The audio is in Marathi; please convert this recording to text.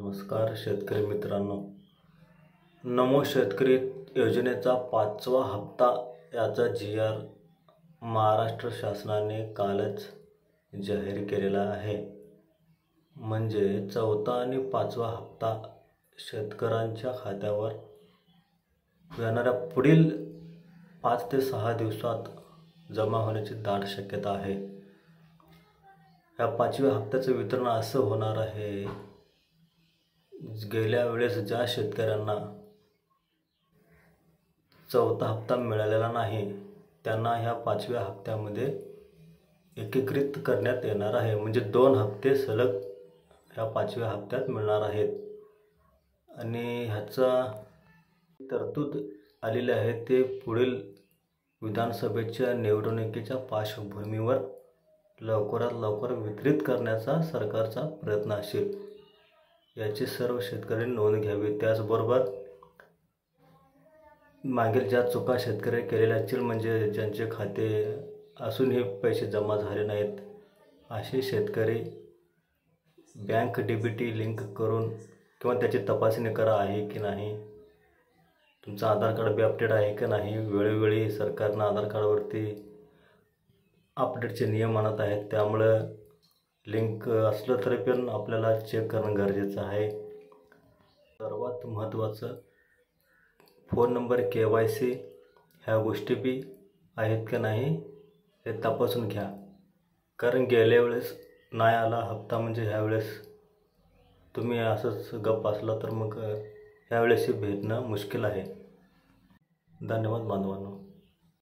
नमस्कार शेतकरी मित्रांनो, नमो शेतकरी योजनेचा 5वा हप्ता याचा जी.आर. महाराष्ट्र शासनाने कालच जाहीर केलेला आहे। म्हणजे 4था आणि 5वा हप्ता शेतकऱ्यांच्या खात्यावर येणाऱ्या पुढील 5 ते 6 दिवसात जमा होण्याची दाट शक्यता आहे। या 5व्या हप्त्याचं वितरण असं होणार आहे, गेल्या वेळेस ज्या शेतकऱ्यांना 4था हप्ता मिळालेला नाही त्यांना ह्या 5व्या हप्त्यामध्ये एकीकृत करण्यात येणार आहे। म्हणजे 2 हप्ते सलग ह्या 5व्या हप्त्यात मिळणार आहेत आणि ह्याचा तरतूद आलेली आहे ते पुढील विधानसभेच्या निवडणुकीच्या पार्श्वभूमीवर लवकरात लवकर वितरित करण्याचा सरकारचा प्रयत्न असेल, याची सर्व शेतकऱ्यांनी नोंद घ्यावी। त्याचबरोबर मागील ज्या चुका शेतकऱ्यांनी केलेल्या असतील, म्हणजे ज्यांचे खाते असूनही पैसे जमा झाले नाहीत, असे शेतकरी बँक डीबीटी लिंक करून किंवा त्याची तपासणी करा आहे की नाही, तुमचं आधार कार्ड बी अपडेट आहे की नाही। वेळोवेळी सरकारनं आधार कार्डवरती अपडेटचे नियम आणत आहेत, त्यामुळे लिंक असलं तरी पण आपल्याला चेक करणं गरजेचं आहे। सर्वात महत्त्वाचं फोन नंबर, KYC ह्या गोष्टी बी आहेत की नाही हे तपासून घ्या, कारण गेल्या वेळेस नाही आला हप्ता म्हणजे ह्या वेळेस तुम्ही असंच गप्प असला तर मग ह्या वेळेस भेटणं मुश्किल आहे। धन्यवाद बांधवांनो।